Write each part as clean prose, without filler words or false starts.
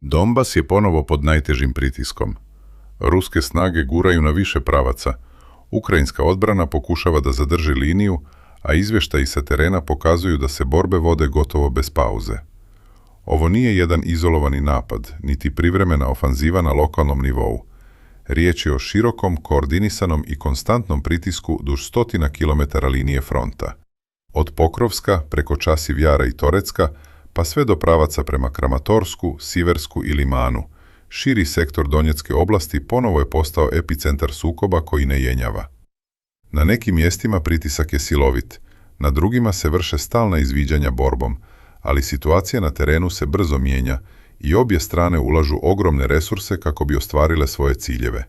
Donbas je ponovo pod najtežim pritiskom. Ruske snage guraju na više pravaca. Ukrajinska odbrana pokušava da zadrži liniju, a izvještaji sa terena pokazuju da se borbe vode gotovo bez pauze. Ovo nije jedan izolovani napad, niti privremena ofanziva na lokalnom nivou. Riječ je o širokom, koordinisanom i konstantnom pritisku duž 100 kilometara linije fronta. Od Pokrovska, preko Časiv Jara i Torecka, pa sve do pravaca prema Kramatorsku, Siversku i Limanu, širi sektor Donjecke oblasti ponovo je postao epicentar sukoba koji ne jenjava. Na nekim mjestima pritisak je silovit, na drugima se vrše stalna izviđanja borbom, ali situacija na terenu se brzo mijenja i obje strane ulažu ogromne resurse kako bi ostvarile svoje ciljeve.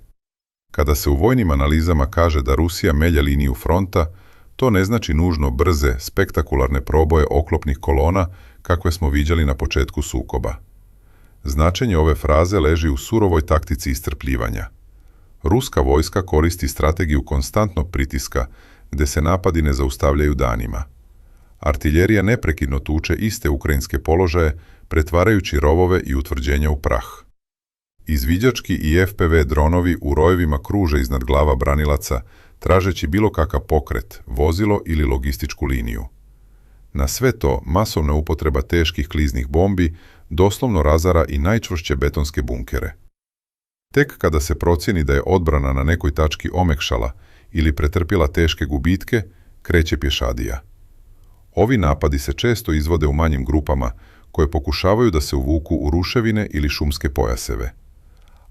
Kada se u vojnim analizama kaže da Rusija melje liniju fronta, to ne znači nužno brze, spektakularne proboje oklopnih kolona kakve smo viđali na početku sukoba. Značenje ove fraze leži u surovoj taktici iscrpljivanja. Ruska vojska koristi strategiju konstantnog pritiska, gdje se napadi ne zaustavljaju danima. Artiljerija neprekidno tuče iste ukrajinske položaje, pretvarajući rovove i utvrđenja u prah. Izviđački i FPV dronovi u rojevima kruže iznad glava branilaca, tražeći bilo kakav pokret, vozilo ili logističku liniju. Na sve to, masovna upotreba teških kliznih bombi doslovno razara i najčvršće betonske bunkere. Tek kada se procijeni da je odbrana na nekoj tački omekšala ili pretrpjela teške gubitke, kreće pješadija. Ovi napadi se često izvode u manjim grupama koje pokušavaju da se uvuku u ruševine ili šumske pojaseve.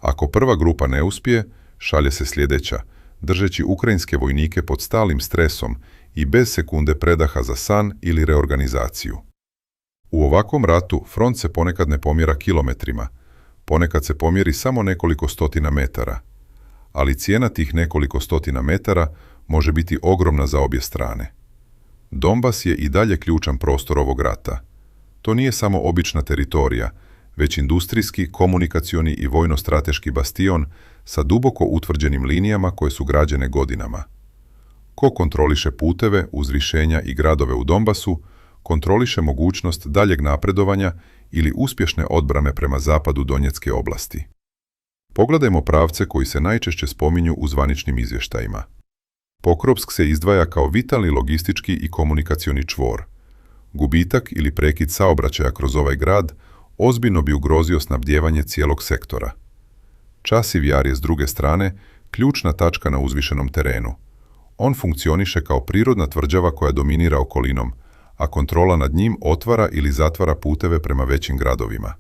Ako prva grupa ne uspije, šalje se sljedeća, držeći ukrajinske vojnike pod stalnim stresom i bez sekunde predaha za san ili reorganizaciju. U ovakvom ratu front se ponekad ne pomjera kilometrima, ponekad se pomjeri samo nekoliko stotina metara, ali cijena tih nekoliko stotina metara može biti ogromna za obje strane. Donbas je i dalje ključan prostor ovog rata. To nije samo obična teritorija, već industrijski, komunikacioni i vojno-strateški bastion sa duboko utvrđenim linijama koje su građene godinama. Ko kontroliše puteve, uzvišenja i gradove u Donbasu, kontroliše mogućnost daljeg napredovanja ili uspješne odbrane prema zapadu Donjecke oblasti. Pogledajmo pravce koji se najčešće spominju u zvaničnim izvještajima. Pokrovsk se izdvaja kao vitalni logistički i komunikacioni čvor. Gubitak ili prekid saobraćaja kroz ovaj grad ozbiljno bi ugrozio snabdijevanje cijelog sektora. Časiv Jar je s druge strane ključna tačka na uzvišenom terenu. On funkcioniše kao prirodna tvrđava koja dominira okolinom, a kontrola nad njim otvara ili zatvara puteve prema većim gradovima.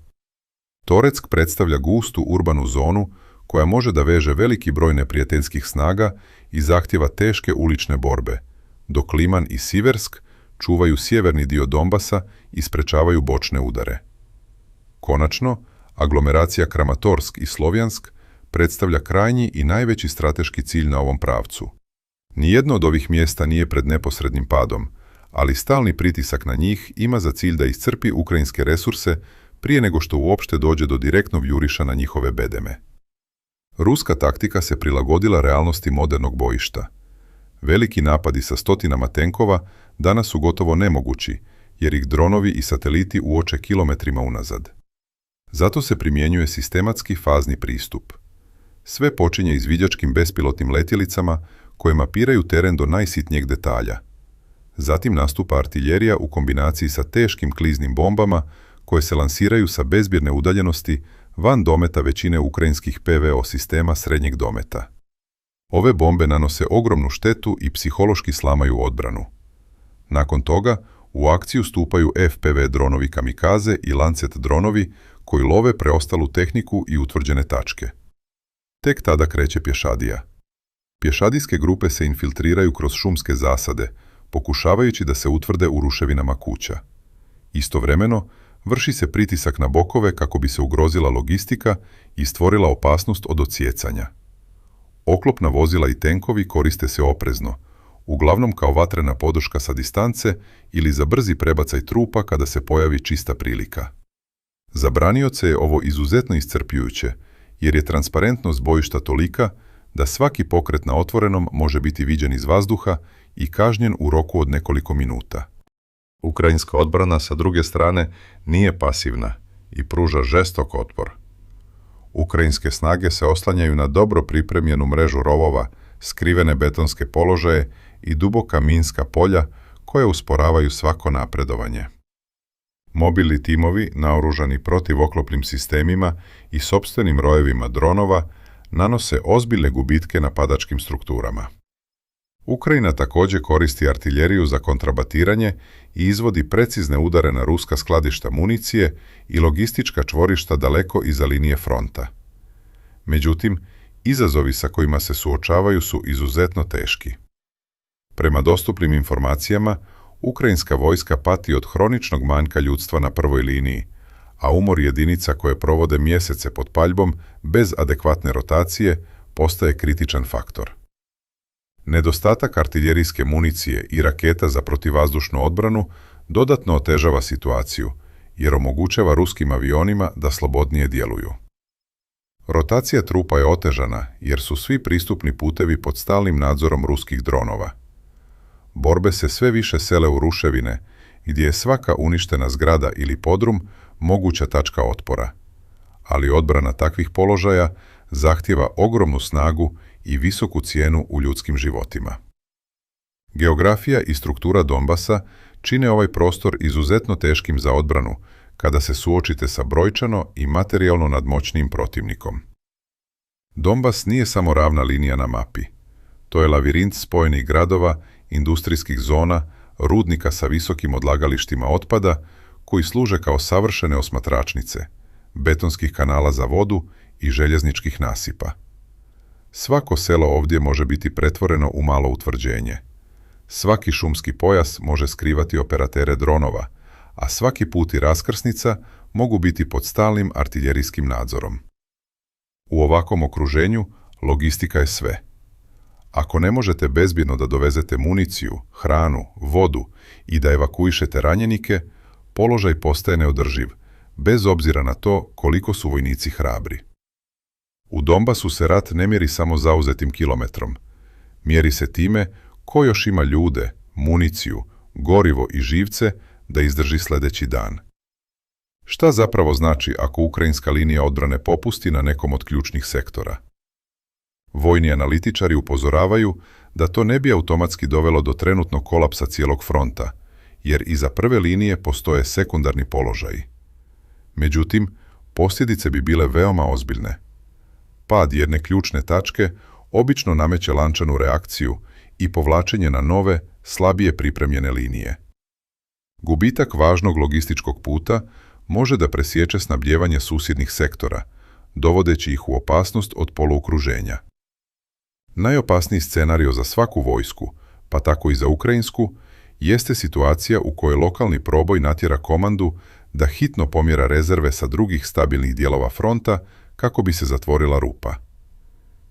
Toreck predstavlja gustu urbanu zonu koja može da veže veliki broj neprijateljskih snaga i zahtjeva teške ulične borbe, dok Liman i Siversk čuvaju sjeverni dio Donbasa i sprečavaju bočne udare. Konačno, aglomeracija Kramatorsk i Slovjansk predstavlja krajnji i najveći strateški cilj na ovom pravcu. Nijedno od ovih mjesta nije pred neposrednim padom, ali stalni pritisak na njih ima za cilj da iscrpi ukrajinske resurse prije nego što uopšte dođe do direktnog juriša na njihove bedeme. Ruska taktika se prilagodila realnosti modernog bojišta. Veliki napadi sa stotinama tenkova danas su gotovo nemogući, jer ih dronovi i sateliti uoče kilometrima unazad. Zato se primjenjuje sistematski fazni pristup. Sve počinje izviđačkim bespilotnim letjelicama koje mapiraju teren do najsitnijeg detalja. Zatim nastupa artiljerija u kombinaciji sa teškim kliznim bombama koje se lansiraju sa bezbirne udaljenosti van dometa većine ukrajinskih PVO sistema srednjeg dometa. Ove bombe nanose ogromnu štetu i psihološki slamaju odbranu. Nakon toga u akciju stupaju FPV dronovi kamikaze i Lancet dronovi koji love preostalu tehniku i utvrđene tačke. Tek tada kreće pješadija. Pješadijske grupe se infiltriraju kroz šumske zasade, pokušavajući da se utvrde u ruševinama kuća. Istovremeno, vrši se pritisak na bokove kako bi se ugrozila logistika i stvorila opasnost od odsjecanja. Oklopna vozila i tenkovi koriste se oprezno, uglavnom kao vatrena podrška sa distance ili za brzi prebacaj trupa kada se pojavi čista prilika. Za branioce je ovo izuzetno iscrpljujuće, jer je transparentnost bojišta tolika da svaki pokret na otvorenom može biti viđen iz vazduha i kažnjen u roku od nekoliko minuta. Ukrajinska odbrana, sa druge strane, nije pasivna i pruža žestok otpor. Ukrajinske snage se oslanjaju na dobro pripremljenu mrežu rovova, skrivene betonske položaje i duboka minska polja koje usporavaju svako napredovanje. Mobilni timovi, naoružani protivoklopnim sistemima i sopstvenim rojevima dronova, nanose ozbiljne gubitke napadačkim strukturama. Ukrajina također koristi artiljeriju za kontrabatiranje i izvodi precizne udare na ruska skladišta municije i logistička čvorišta daleko iza linije fronta. Međutim, izazovi sa kojima se suočavaju su izuzetno teški. Prema dostupnim informacijama, ukrajinska vojska pati od hroničnog manjka ljudstva na prvoj liniji, a umor jedinica koje provode mjesece pod paljbom bez adekvatne rotacije postaje kritičan faktor. Nedostatak artiljerijske municije i raketa za protivvazdušnu odbranu dodatno otežava situaciju, jer omogućava ruskim avionima da slobodnije djeluju. Rotacija trupa je otežana jer su svi pristupni putevi pod stalnim nadzorom ruskih dronova. Borbe se sve više sele u ruševine, gdje je svaka uništena zgrada ili podrum moguća tačka otpora, ali odbrana takvih položaja zahtijeva ogromnu snagu i visoku cijenu u ljudskim životima. Geografija i struktura Donbasa čine ovaj prostor izuzetno teškim za odbranu kada se suočite sa brojčano i materijalno nadmoćnijim protivnikom. Donbas nije samo ravna linija na mapi. To je lavirint spojenih gradova, industrijskih zona, rudnika sa visokim odlagalištima otpada koji služe kao savršene osmatračnice, betonskih kanala za vodu i željezničkih nasipa. Svako selo ovdje može biti pretvoreno u malo utvrđenje. Svaki šumski pojas može skrivati operatere dronova, a svaki put i raskrsnica mogu biti pod stalnim artiljerijskim nadzorom. U ovakvom okruženju logistika je sve. Ako ne možete bezbjedno da dovezete municiju, hranu, vodu i da evakuišete ranjenike, položaj postaje neodrživ, bez obzira na to koliko su vojnici hrabri. U Donbasu se rat ne mjeri samo zauzetim kilometrom. Mjeri se time ko još ima ljude, municiju, gorivo i živce da izdrži sljedeći dan. Šta zapravo znači ako ukrajinska linija odbrane popusti na nekom od ključnih sektora? Vojni analitičari upozoravaju da to ne bi automatski dovelo do trenutnog kolapsa cijelog fronta, jer iza prve linije postoje sekundarni položaji. Međutim, posljedice bi bile veoma ozbiljne. Pad jedne ključne tačke obično nameće lančanu reakciju i povlačenje na nove, slabije pripremljene linije. Gubitak važnog logističkog puta može da presječe snabdijevanje susjednih sektora, dovodeći ih u opasnost od poluokruženja. Najopasniji scenario za svaku vojsku, pa tako i za ukrajinsku, jeste situacija u kojoj lokalni proboj natjera komandu da hitno pomjera rezerve sa drugih stabilnih dijelova fronta kako bi se zatvorila rupa.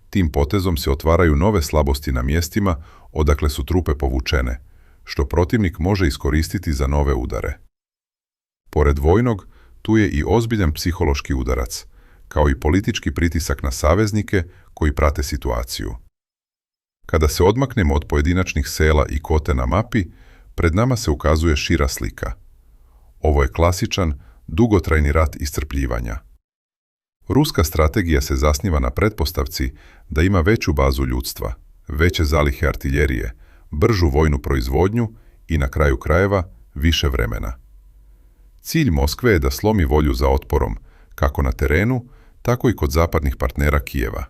Tim potezom se otvaraju nove slabosti na mjestima odakle su trupe povučene, što protivnik može iskoristiti za nove udare. Pored vojnog, tu je i ozbiljan psihološki udarac, kao i politički pritisak na saveznike koji prate situaciju. Kada se odmaknemo od pojedinačnih sela i kote na mapi, pred nama se ukazuje šira slika. Ovo je klasičan, dugotrajni rat iscrpljivanja. Ruska strategija se zasniva na pretpostavci da ima veću bazu ljudstva, veće zalihe artiljerije, bržu vojnu proizvodnju i na kraju krajeva više vremena. Cilj Moskve je da slomi volju za otporom, kako na terenu, tako i kod zapadnih partnera Kijeva.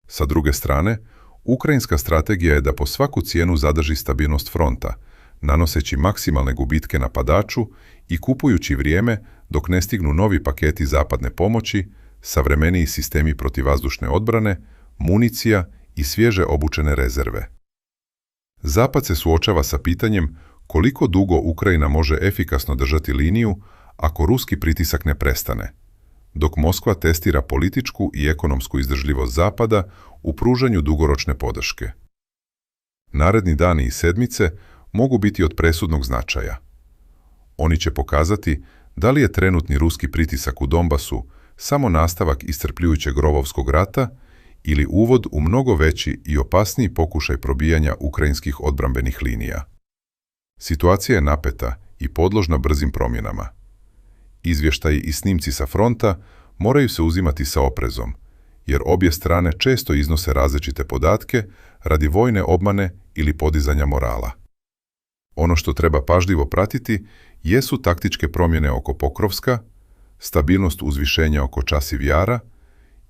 Sa druge strane, ukrajinska strategija je da po svaku cijenu zadrži stabilnost fronta, nanoseći maksimalne gubitke napadaču i kupujući vrijeme dok ne stignu novi paketi zapadne pomoći, savremeniji sistemi protivvazdušne odbrane, municija i svježe obučene rezerve. Zapad se suočava sa pitanjem koliko dugo Ukrajina može efikasno držati liniju ako ruski pritisak ne prestane, dok Moskva testira političku i ekonomsku izdržljivost Zapada u pružanju dugoročne podrške. Naredni dani i sedmice mogu biti od presudnog značaja. Oni će pokazati da li je trenutni ruski pritisak u Donbasu samo nastavak iscrpljujućeg rovovskog rata ili uvod u mnogo veći i opasniji pokušaj probijanja ukrajinskih odbrambenih linija. Situacija je napeta i podložna brzim promjenama. Izvještaji i snimci sa fronta moraju se uzimati sa oprezom, jer obje strane često iznose različite podatke radi vojne obmane ili podizanja morala. Ono što treba pažljivo pratiti jesu taktičke promjene oko Pokrovska, stabilnost uzvišenja oko Časiv Jara,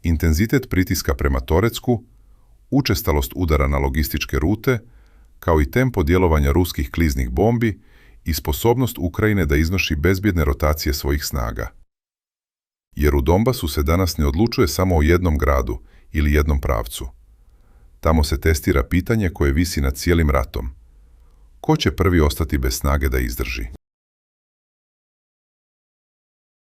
intenzitet pritiska prema Torecku, učestalost udara na logističke rute, kao i tempo djelovanja ruskih kliznih bombi i sposobnost Ukrajine da iznoši bezbjedne rotacije svojih snaga. Jer u Donbasu se danas ne odlučuje samo o jednom gradu ili jednom pravcu. Tamo se testira pitanje koje visi nad cijelim ratom. Ko će prvi ostati bez snage da izdrži?